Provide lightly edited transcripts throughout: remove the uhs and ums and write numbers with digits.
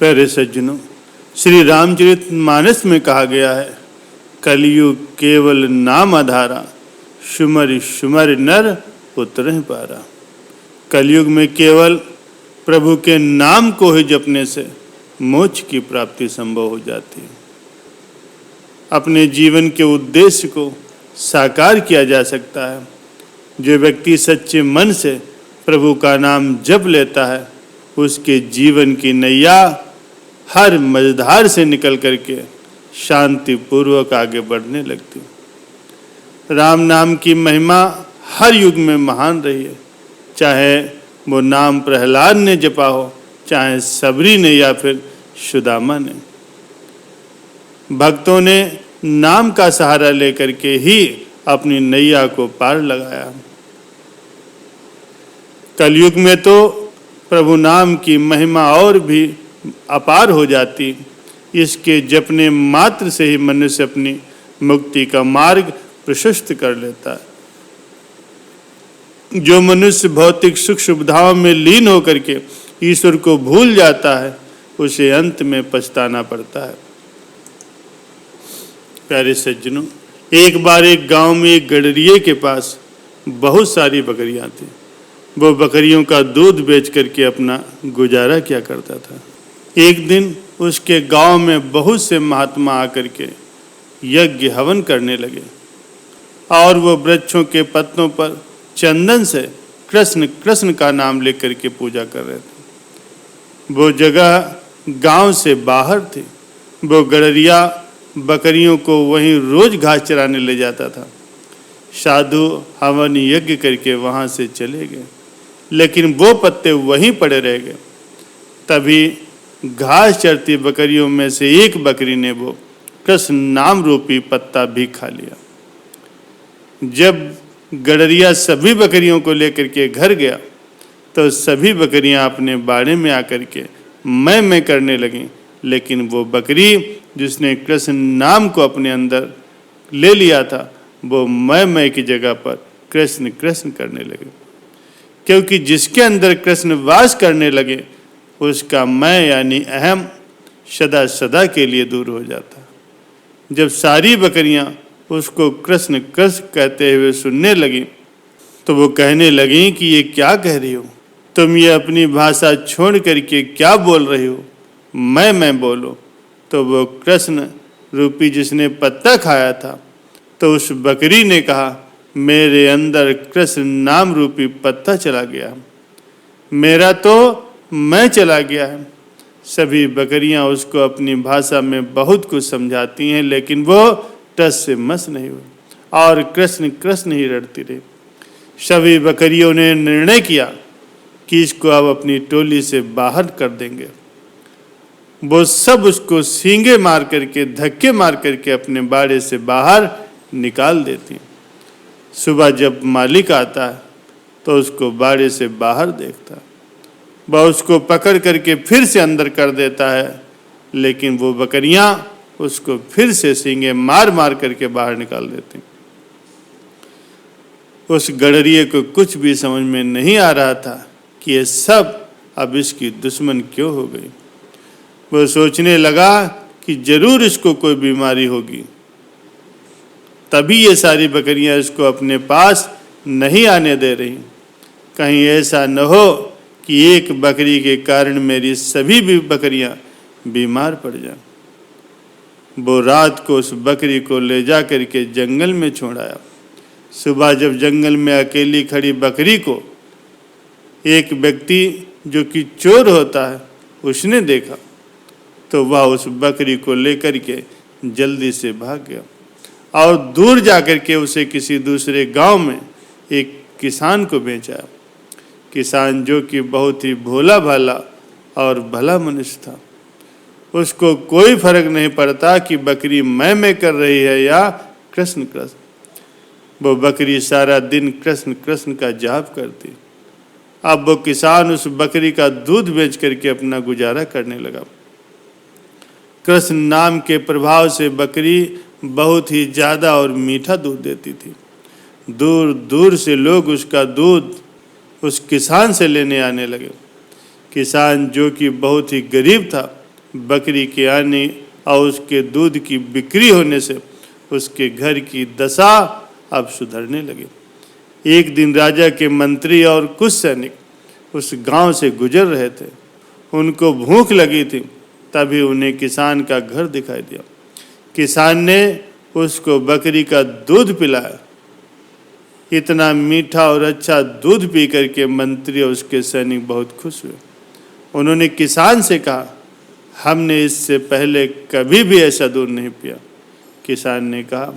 प्यारे सज्जनों, श्री रामचरितमानस में कहा गया है, कलयुग केवल नाम आधारा, सुमर सुमर नर उतरहि पारा। कलयुग में केवल प्रभु के नाम को ही जपने से मोक्ष की प्राप्ति संभव हो जाती है। अपने जीवन के उद्देश्य को साकार किया जा सकता है। जो व्यक्ति सच्चे मन से प्रभु का नाम जप लेता है, उसके जीवन की नैया हर मझधार से निकल करके शांति पूर्वक आगे बढ़ने लगती। राम नाम की महिमा हर युग में महान रही है, चाहे वो नाम प्रहलाद ने जपा हो, चाहे सबरी ने या फिर सुदामा ने। भक्तों ने नाम का सहारा लेकर के ही अपनी नैया को पार लगाया। कलयुग में तो प्रभु नाम की महिमा और भी अपार हो जाती। इसके जपने मात्र से ही मनुष्य अपनी मुक्ति का मार्ग प्रशस्त कर लेता है। जो मनुष्य भौतिक सुख सुविधाओं में लीन होकर के ईश्वर को भूल जाता है, उसे अंत में पछताना पड़ता है। प्यारे सज्जनों, एक बार एक गांव में एक गडरिये के पास बहुत सारी बकरियां थी। वो बकरियों का दूध बेच करके अपना गुजारा किया करता था। एक दिन उसके गांव में बहुत से महात्मा आकर के यज्ञ हवन करने लगे और वो वृक्षों के पत्तों पर चंदन से कृष्ण कृष्ण का नाम लेकर के पूजा कर रहे थे। वो जगह गांव से बाहर थी। वो गडरिया बकरियों को वहीं रोज घास चराने ले जाता था। साधु हवन यज्ञ करके वहां से चले गए, लेकिन वो पत्ते वहीं पड़े रह गए। तभी घास चरती बकरियों में से एक बकरी ने वो कृष्ण नाम रूपी पत्ता भी खा लिया। जब गडरिया सभी बकरियों को लेकर के घर गया तो सभी बकरियां अपने बाड़े में आकर के मैं करने लगीं, लेकिन वो बकरी जिसने कृष्ण नाम को अपने अंदर ले लिया था, वो मैं की जगह पर कृष्ण कृष्ण करने लगे। क्योंकि जिसके अंदर कृष्ण वास करने लगे, उसका मैं यानी अहम सदा सदा के लिए दूर हो जाता। जब सारी बकरियां उसको कृष्ण कृष्ण कहते हुए सुनने लगी, तो वो कहने लगी कि ये क्या कह रही हो, तुम ये अपनी भाषा छोड़ करके क्या बोल रही हो, मैं बोलो। तो वो कृष्ण रूपी जिसने पत्ता खाया था, तो उस बकरी ने कहा, मेरे अंदर कृष्ण नाम रूपी पत्ता चला गया, मेरा तो मैं चला गया है। सभी बकरियां उसको अपनी भाषा में बहुत कुछ समझाती हैं, लेकिन वो टस से मस नहीं हुई और कृष्ण कृष्ण ही रटती रही। सभी बकरियों ने निर्णय किया कि इसको अब अपनी टोली से बाहर कर देंगे। वो सब उसको सींगे मार करके, धक्के मार करके अपने बाड़े से बाहर निकाल देती। सुबह जब मालिक आता है तो उसको बाड़े से बाहर देखता है। वह उसको पकड़ करके फिर से अंदर कर देता है, लेकिन वो बकरियां उसको फिर से सींगे मार मार करके बाहर निकाल देती। उस गडरिये को कुछ भी समझ में नहीं आ रहा था कि ये सब अब इसकी दुश्मन क्यों हो गई। वो सोचने लगा कि जरूर इसको कोई बीमारी होगी, तभी ये सारी बकरियां इसको अपने पास नहीं आने दे रही। कहीं ऐसा न हो कि एक बकरी के कारण मेरी सभी भी बकरियां बीमार पड़ जाएं। वो रात को उस बकरी को ले जा करके जंगल में छोड़ आया। सुबह जब जंगल में अकेली खड़ी बकरी को एक व्यक्ति जो कि चोर होता है उसने देखा, तो वह उस बकरी को लेकर के जल्दी से भाग गया और दूर जाकर के उसे किसी दूसरे गांव में एक किसान को बेचा। किसान जो कि बहुत ही भोला भाला और भला मनुष्य था, उसको कोई फर्क नहीं पड़ता कि बकरी मैं कर रही है या कृष्ण कृष्ण। वो बकरी सारा दिन कृष्ण कृष्ण का जाप करती। अब वो किसान उस बकरी का दूध बेच करके अपना गुजारा करने लगा। कृष्ण नाम के प्रभाव से बकरी बहुत ही ज़्यादा और मीठा दूध देती थी। दूर दूर से लोग उसका दूध उस किसान से लेने आने लगे। किसान जो कि बहुत ही गरीब था, बकरी के आने और उसके दूध की बिक्री होने से उसके घर की दशा अब सुधरने लगी। एक दिन राजा के मंत्री और कुछ सैनिक उस गांव से गुजर रहे थे। उनको भूख लगी थी, तभी उन्हें किसान का घर दिखाई दिया। किसान ने उसको बकरी का दूध पिलाया। इतना मीठा और अच्छा दूध पी करके मंत्री और उसके सैनिक बहुत खुश हुए। उन्होंने किसान से कहा, हमने इससे पहले कभी भी ऐसा दूध नहीं पिया। किसान ने कहा,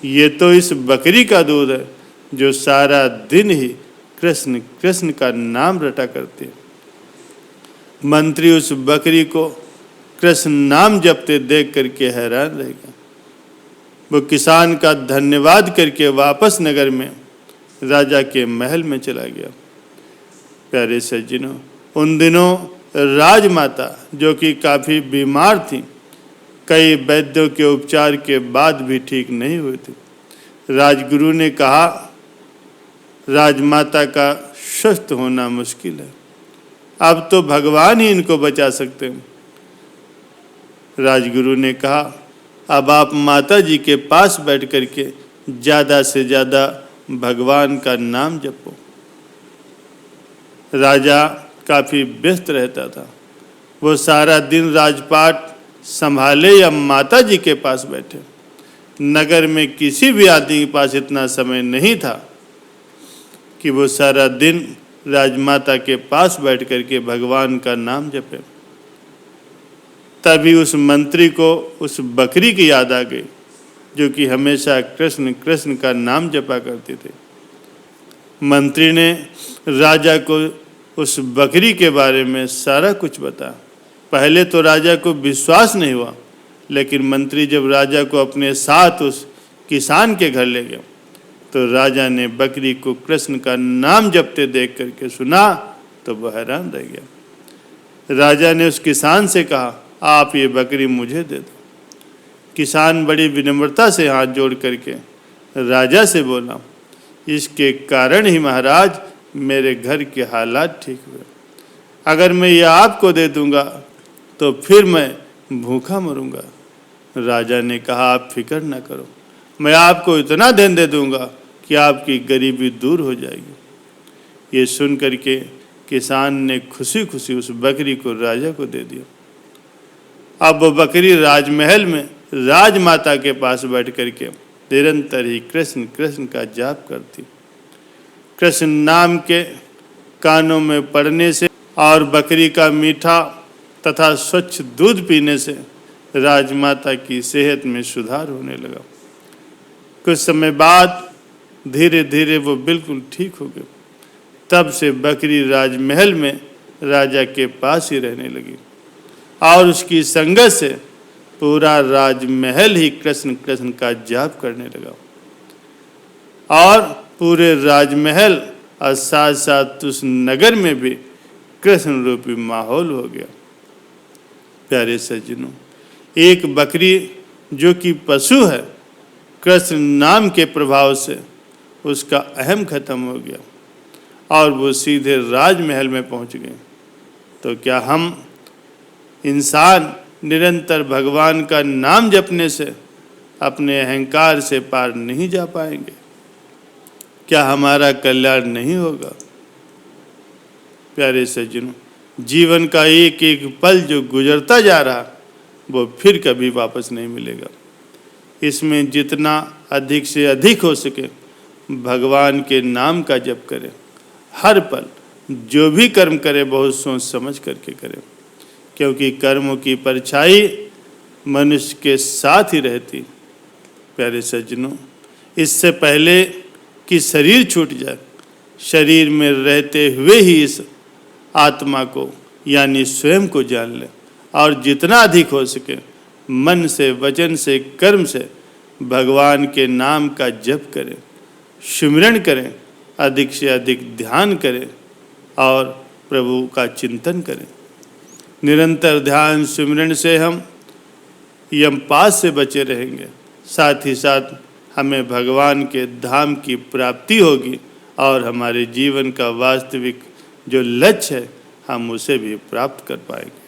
ये तो इस बकरी का दूध है जो सारा दिन ही कृष्ण कृष्ण का नाम रटा करती है। मंत्री उस बकरी को कृष्ण नाम जपते देख करके हैरान रह गया। वो किसान का धन्यवाद करके वापस नगर में राजा के महल में चला गया। प्यारे सज्जनों, उन दिनों राजमाता जो कि काफ़ी बीमार थी, कई वैद्यों के उपचार के बाद भी ठीक नहीं हुई थी। राजगुरु ने कहा, राजमाता का स्वस्थ होना मुश्किल है, अब तो भगवान ही इनको बचा सकते हैं। राजगुरु ने कहा, अब आप माता जी के पास बैठ करके ज़्यादा से ज़्यादा भगवान का नाम जपो। राजा काफ़ी व्यस्त रहता था। वो सारा दिन राजपाट संभाले या माता जी के पास बैठे। नगर में किसी भी आदमी के पास इतना समय नहीं था कि वो सारा दिन राजमाता के पास बैठ करके भगवान का नाम जपे। तभी उस मंत्री को उस बकरी की याद आ गई जो कि हमेशा कृष्ण कृष्ण का नाम जपा करती थी। मंत्री ने राजा को उस बकरी के बारे में सारा कुछ बताया। पहले तो राजा को विश्वास नहीं हुआ, लेकिन मंत्री जब राजा को अपने साथ उस किसान के घर ले गया तो राजा ने बकरी को कृष्ण का नाम जपते देख करके सुना तो वह हैरान रह गया। राजा ने उस किसान से कहा, आप ये बकरी मुझे दे दो। किसान बड़ी विनम्रता से हाथ जोड़ करके राजा से बोला, इसके कारण ही महाराज मेरे घर के हालात ठीक हुए। अगर मैं ये आपको दे दूंगा तो फिर मैं भूखा मरूंगा। राजा ने कहा, आप फिक्र ना करो, मैं आपको इतना धन दे दूंगा कि आपकी गरीबी दूर हो जाएगी। ये सुन करके किसान ने खुशी खुशी उस बकरी को राजा को दे दिया। अब वो बकरी राजमहल में राजमाता के पास बैठ करके निरंतर ही कृष्ण कृष्ण का जाप करती। कृष्ण नाम के कानों में पड़ने से और बकरी का मीठा तथा स्वच्छ दूध पीने से राजमाता की सेहत में सुधार होने लगा। कुछ समय बाद धीरे धीरे वो बिल्कुल ठीक हो गए। तब से बकरी राजमहल में राजा के पास ही रहने लगी और उसकी संगत से पूरा राजमहल ही कृष्ण कृष्ण का जाप करने लगा और पूरे राजमहल और साथ साथ उस नगर में भी कृष्ण रूपी माहौल हो गया। प्यारे सज्जनों, एक बकरी जो कि पशु है, कृष्ण नाम के प्रभाव से उसका अहम खत्म हो गया और वो सीधे राजमहल में पहुंच गए। तो क्या हम इंसान निरंतर भगवान का नाम जपने से अपने अहंकार से पार नहीं जा पाएंगे? क्या हमारा कल्याण नहीं होगा? प्यारे सज्जनों, जीवन का एक एक पल जो गुजरता जा रहा वो फिर कभी वापस नहीं मिलेगा। इसमें जितना अधिक से अधिक हो सके भगवान के नाम का जप करें। हर पल जो भी कर्म करे बहुत सोच समझ करके करें, क्योंकि कर्मों की परछाई मनुष्य के साथ ही रहती। प्यारे सज्जनों, इससे पहले कि शरीर छूट जाए, शरीर में रहते हुए ही इस आत्मा को यानी स्वयं को जान लें और जितना अधिक हो सके मन से, वचन से, कर्म से भगवान के नाम का जप करें, सुमिरन करें, अधिक से अधिक ध्यान करें और प्रभु का चिंतन करें। निरंतर ध्यान सुमिरन से हम यमपाश से बचे रहेंगे, साथ ही साथ हमें भगवान के धाम की प्राप्ति होगी और हमारे जीवन का वास्तविक जो लक्ष्य है हम उसे भी प्राप्त कर पाएंगे।